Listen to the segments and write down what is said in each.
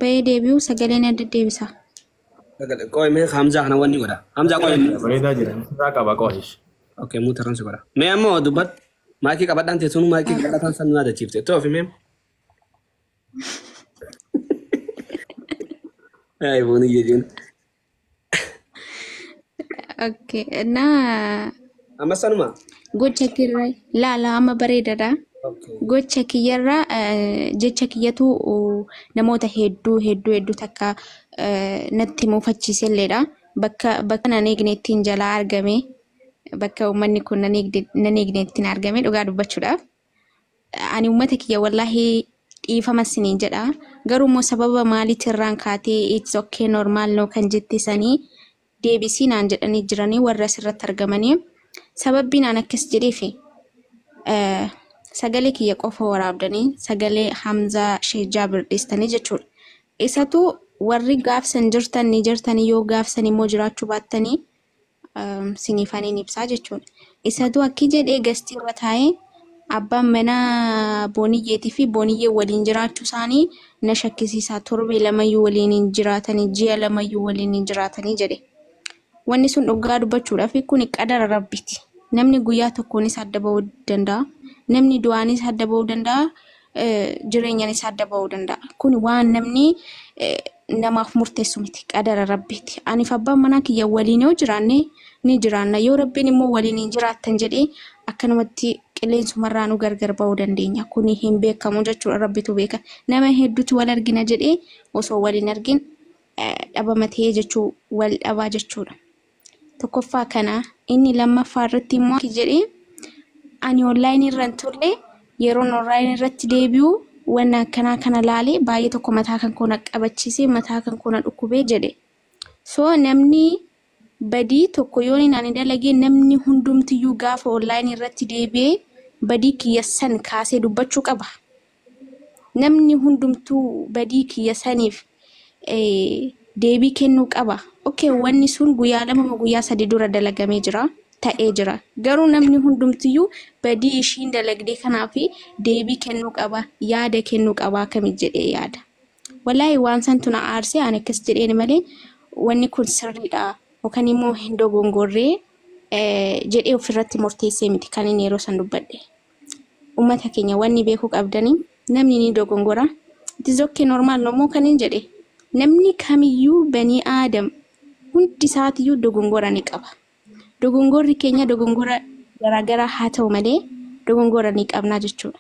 Ba'ee deebi'u sagaleen adda deebisa. Qoy mee Hamza kana wanni godha. Hamza qoy. Bareedaa jira. Irraa qaba qo'ish. Okay, mutaran si godha. Mee ammoo dubbat maakii qabadhaan teessuun maakii qabadhaan san nyaata chiifte. Toofi mee. Ay boni jechuun. Okay. Naa Amma sanuma. gocha kirraa laala amma bareedadha. Okay. Gocha kiyyarraa jecha kiyyatu namoota hedduu takka natti muufachiiselleedha. Bakka nan eegneettiin jalaa argame. Bakka uummanni kun nan eegneettiin argame dhugaa dubbachuudhaaf. Ani uummata kiyya wallaahi dhiifama siniin jedha. Garuu immoo sababa maaliitirraan kaatee it's okay normal no kan jettisanii deebisii naan jedhanii jiranii warra asirratti argamanii. Sababbiin aan akkas jedheefi sagalee kiyya qofa waraabdanii sagalee Hamzaa Sheikh Jaabir dhiistanii jechuudha. Isatu warri gaafsan jirtanii yoo gaafsan immoo jiraachuu baattanii siniifaniin ibsaa jechuudha. Isatu akki jedhee gastii irra taa'ee abbaan mana booniyyeetii fi booniyyee waliin jiraachuu isaanii na shakkisiisaa torbee lamayyuu waliin jiraatanii ji'a lamayyuu waliin jiraatanii jedhe. Wanni sun dhugaa dubbachuudhaaf kun qadara rabbiiti. Namni guyyaa tokkoonis adda bahuu danda'a. Namni du'aanis adda bahuu danda'a. Jireenyaanis adda bahuu danda'a. Kun waan namni namaaf murteessu miti qadara rabbiiti. Ani abbaan manaa kiyya waliin yoo jiraanne ni jiraanna. Yoo rabbiin immoo waliin hin jiraattan jedhee akkanumatti qilleensumarraa nu gargar bahuu dandeenya. Kun hin beekamu jechuudha rabbitu beeka. Nama hedduutu wal argina jedhee osoo waliin argin dhabamatee jechuu wal dhabaa jechuudha. Tokkoffaa kana inni lammaffaa irratti immoo jedhee ani online irra turre yeroo online irratti deebi'u wanna akkanaa kana laalee baay'ee tokko mataa kan koona qabachiisee mataa kan koona dhukkubee jedhe. So namni badii tokko yoo ani dalagee namni hundumtiyyuu gaafa online irratti deebi'ee badii kiyya san kaasee dubbachuu qaba. Namni hundumtuu badii kiyya saniif deebii kennuu qaba. Okay, wanni sun guyyaa lama guyyaa sadii dura dalagamee jira, ta'ee jira. Garuu namni hundumtiyyuu badii ishiin dalagdee kanaaf deebii kennuu qaba, yaada kennuu qaba akkamit jedhee yaada. Wallaahi waan santu na aarsee ani akkas jedheen malee wanni kun sirriidha yookaan immoo hin dogongorree jedhee ofirratti murteessee miti kan inni yeroo san dubbadhe. Uummata keenya wanni beekuu qabdanii namni ni dogongora. It is okay normal nomoo kan hin jedhe. Namni kamiyyuu bani aadam hundi isaatiyyuu dogongora ni qaba. Dogongorri keenya dogongora garaagaraa haa ta'u malee dogongora ni qabna jechuudha.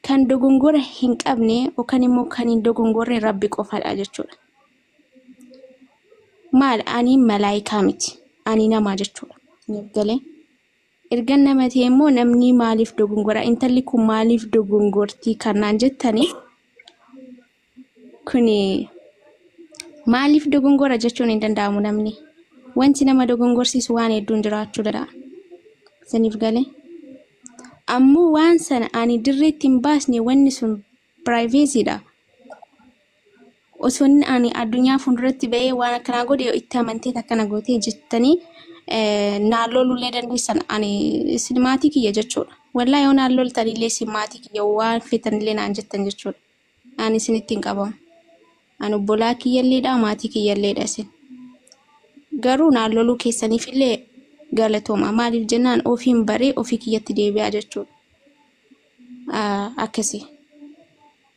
Kan dogongora hin qabne yookaan immoo kan hin dogongorre rabbi qofaadha jechuudha. Maal ani malaayikaa miti. Ani nama jechuudha. Galee. Ergan nama ta'e immoo namni maaliif dogongora intalli kun maaliif dogongortii kanaan jettanii kuni maaliif dogongora jechuun hin danda'amu namni. Wanti nama dogongorsiisu waan hedduun jiraachuu danda'a. Saniif galee. Ammoo waan sana ani dirreetti hin baasne wanni sun privacyidha. Osoo ani addunyaa fuulduratti ba'ee waan akkanaa godhe itti amantee akkana gootee jettanii naalloo lullee dandeessan ani sinimaatii kiyya jechuudha. Wallaahi yoo naalloo loltanillee sinimaatii kiyya waan feetanillee naan jettan jechuudha. Ani isinitti hin qabamu. Ani obbolaa kiyyalleedha maatii kiyyalleedha isin. Garuu naalloluu keessaniifillee galatooma. Maaliif jennaan ofiin baree ofii kiyyatti deebi'aa jechuudha. Akkasii.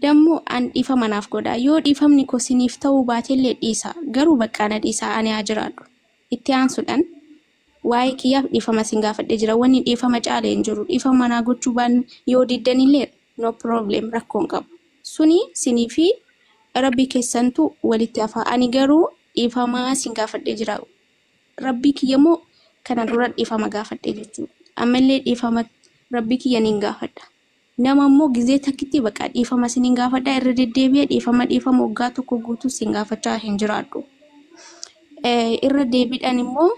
Dammoo an dhiifama naaf godha. Yoo dhiifamni koo siniif ta'uu baatellee dhiisa. Garuu bakka ana dhiisa ani haa jiraadhu. Itti aansuudhaan waa'ee kiyyaaf dhiifama sin gaafadhee jira. Wanni dhiifama caalee hin jiru. Dhiifama naa gochuu baan yoo diddanillee no problem rakkoon qabu. Suni sinii fi rabbi keessantu walitti hafa. Ani garuu dhiifama sin gaafadhee jira. Rabbi kiyyamoo kana dura dhiifama gaafadhee jechuudha. Ammallee dhiifama rabbi kiyya nin gaafadha. Nama immoo gizee takkitti bakka dhiifama sin gaafadha irra deddeebi'ee dhiifama waggaa tokko guutuu sin gaafachaa hin jiraadhu. Irra deebiidhaan immoo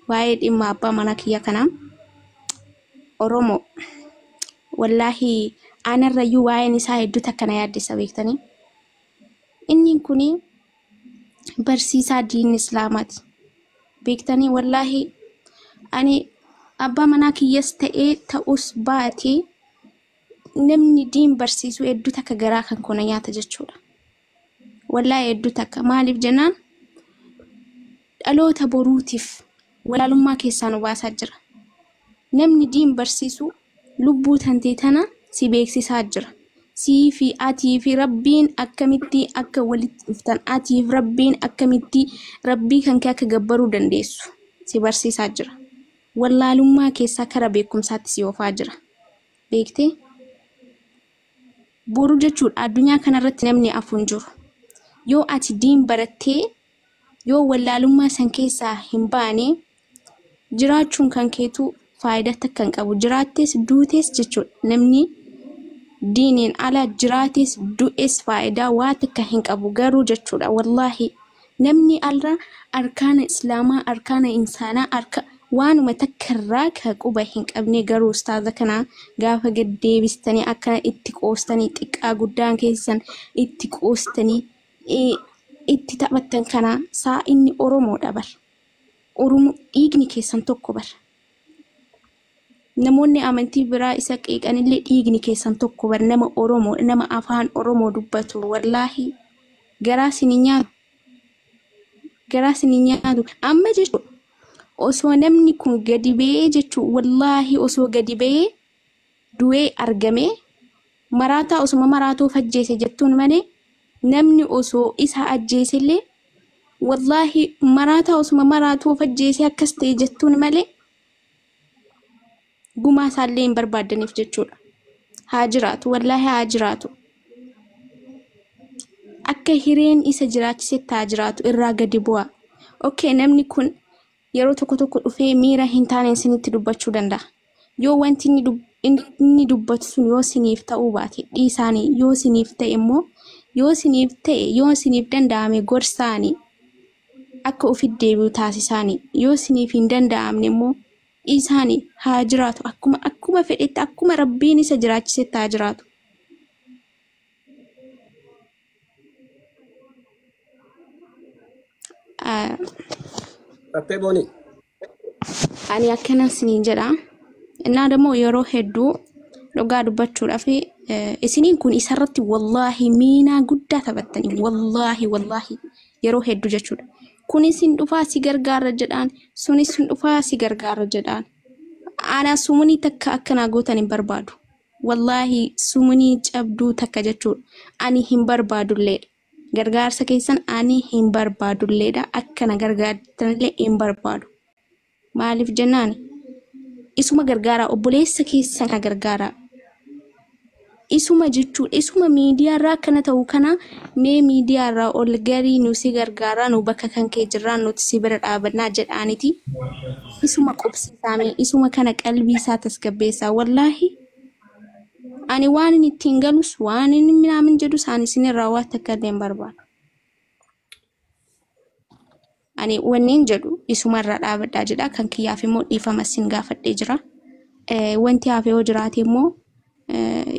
waa'ee dhimma abbaa mana kiyya kanaa Oromoo wallaahi anarrayyuu waa'een isaa hedduu takkana yaaddessa beektanii. Inni kuni barsiisaa diin islaamaati. Beektanii wallaahi ani abbaa mana kiyyas ta'ee ta'us baatee namni diin barsiisu hedduu takka garaa kan kona nyaata jechuudha. Wallahi hedduu takka maaliif jennaan dhaloota boruutiif walaalummaa keessaa nu baasaa jira. Namni diin barsiisu lubbuu tantee tana si beeksisaa jira. Siifi atii fi rabbiin akkamitti akka walitti dhuftan atii fi rabbiin akkamitti rabbii kan kee akka gabbaruu dandeessu si barsiisaa jira. Wallaalummaa keessaa kara beekumsaatti si oofaa jira. Beektee? Boru jechuudha addunyaa kanarratti namni afuun jiru. Yoo ati diin barattee yoo wallaalummaa san keessaa hin baane jiraachuun kan keetu faayidaa takka hin qabu. Jiraattees duutees jechuudha. Namni diiniin ala jiraates du'es faayidaa waa takka hin qabu garuu jechuudha. Wallahi namni alra arkaana islaamaa arkaana insaanaa waanuma takkarraa ka quba hin qabne garuu ustaaza kana gaafa gad deebistanii akkana itti qoostanii xiqqaa guddaan keessan itti qoostanii itti taphattan kana saa inni Oromoodha bar. Oromoo dhiigni keessan tokko bar. Namoonni amantii biraa isa qeeqanillee dhiigni keessan tokko bar nama Oromoo nama afaan Oromoo dubbatu wallahi garaa sini nyaatu amma jechuudha. Osoo namni kun gadi ba'ee jechuudha wallahi osoo gadi ba'ee du'ee argame maraataa osuma maraatoo fajjeese jettuun malee namni osoo isa ajjeesellee wallahi maraataa osuma maraatoo fajjeese akkas ta'e jettuun malee gumaa isaallee hin barbaadaniif jechuudha. Haa jiraatu wallahi haa jiraatu. Akka hireen isa jiraachisetti haa jiraatu irraa gadi bu'a. Okay namni kun yeroo tokko tokko dhufee miira hin taane isinitti dubbachuu danda'a. Yoo wanti inni dubbatu sun yoo siniif ta'uu baate dhiisaanii yoo siniif ta'e immoo yoo siniif danda'ame gorsaanii akka ofitti deebi'u taasisaanii yoo siniif hin danda'amne immoo dhiisaanii haa jiraatu akkuma fedhetti akkuma rabbiin isa jiraachisetti haa jiraatu. Tatteboni. Ani akkana siniin jedha. Innaa dammoo yeroo hedduu dhugaa dubbachuudhaaf isiniin kun isarratti wallahi miinaa guddaa taphattanii wallahi yeroo hedduu jechuudha. Kunis hin dhufaa si gargaara jedhaan sunis hin dhufaa si gargaara jedhaan. Ana sumunii takka akkanaa gootan hin barbaadu. Wallahi sumunii cabduu takka jechuudha. Ani hin barbaadulleedha. Gargaarsa keessan ani hin barbaadulleedha. Akkana gargaartanillee hin barbaadu. Maaliif jennaan isuma gargaara obboleessa keessan ka gargaara. Isuma jechuudha isuma miidiyaarraa akkana ta'u kana mee miidiyaarraa ol garii nu si gargaara nu bakka kan kee jirraan nuti si bira dhaabannaa jedhaaniti. Isuma qubsiisaame isuma kana qalbii isaa tasgabbeessaa wallahi. Ani waan inni ittiin galus waan inni minaamin jedhu isaan isinirraa waan takka illee hin barbaadu. Ani wanneen jedhu isumarraa dhaabadhaa jedha kan kiyyaaf immoo dhiifama sin gaafadhee jira. Wanti hafe yoo jiraate immoo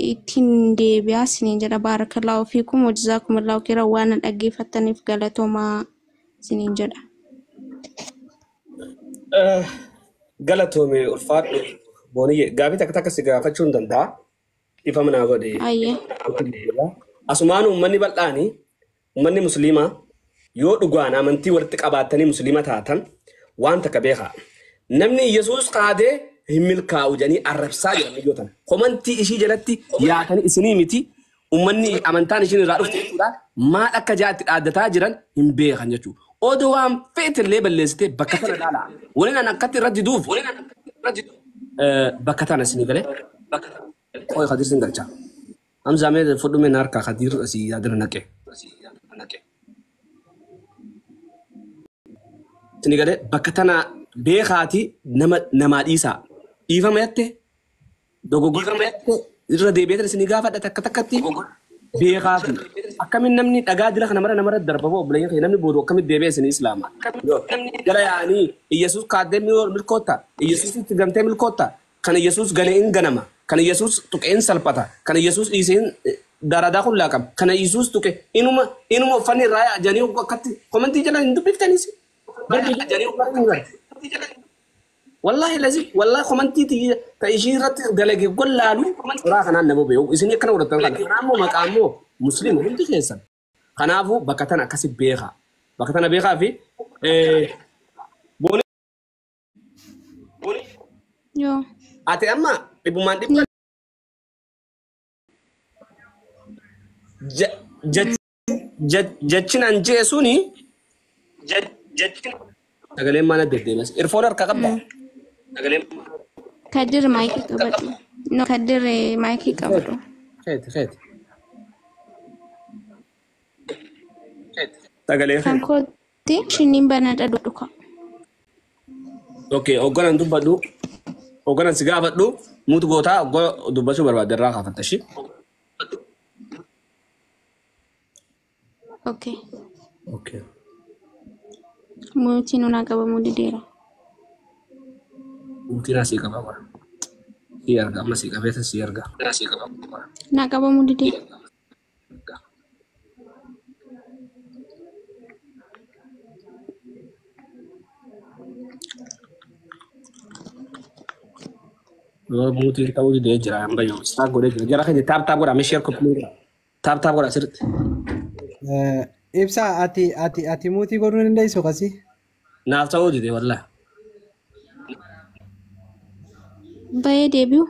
ittiin deebi'aa siniin jedha baarakallaahu fiikum wajjizaakumullahu khairan waan dhaggeeffattaniif galatoomaa siniin jedha. Galatoome ulfaadhu booniyye gaafii takka takka si gaafachuu hin danda'a. Ifa mana godhe. Ayyee. Asumaan uummanni bal'aanii uummanni musliimaa yoo dhugaan amantii walitti qabaatanii musliima taatan waan takka beekaa. Namni Yesuus qaadee hin milkaa'u jedhanii arrabsaa jiran biyyoota. Komantii ishii jalatti yaatanii isinii miti uummanni amantaan ishiin irraa dhufte jechuudha. Maal akka jaatti dhaaddataa jiran hin beekan jechuudha. Odoo waan feetillee balleessitee bakka sana dhaala. Waliin an akkatti irra jiduuf bakka tana isinii galee. Koi Khadir sin galcha. Am zame fodo में नार का Khadir asi adra nake. Tini gale bakatana beekhaati nama dhiisa. Dhiifama yatte dogoggorama yatte irra deebi'ee isin gaafadha takka takkatti beekhaati. Akkamiin namni dhagaa jira kana namara darbamu obboleeyyan kee namni boodu akkamiin deebi'ee isin islaama. Gara yaanii Yesuus kaadee milkoota Yesuus itti gamtee milkoota kana Yesuus galee in ganama. Kan Yesus tuke in salpata, kan Yesus isin darada kulla kam, kan Yesus tuke inuma fani raya jani uga kati, komanti jalan hindu biftanisi. Jani uga ingat. والله لازم والله كومنتي تي تأشيرة دلقي كل لالو راح أنا نبغى بيو إذا كنا ورد تنقل كلامه مكامو مسلم هم تخيسن خنافو بكتنا كسب بيخا بكتنا بيخا في بوني Yo. أتى أما إبو ماندي جتشن أنجي سوني جتشن أقولين ما ندري بس إرفولر كقبل أقولين Kadir maiki kabadu. No kadir maiki kabadu. خيت أقولين Kan koti shinin bana da duka. أوكي أوغان دبادو أوغان سيجابدو موت غوتا أوغو دباسو برباد الراحة فتشي Okay. أوكي Muti nuna gaba mu didera. ممكن أسيك بابا سيارجا ما سيك بيت سيارجا أسيك بابا Na gaba mu didera. ممكن تقولي ده جرا أم بيو ستاك وده جرا خدي تاب ولا مشير كوبلي تاب ولا سرت Ibsa ati muutii godhuu dandeessu qasi. ناف تقولي ده والله Baye debut.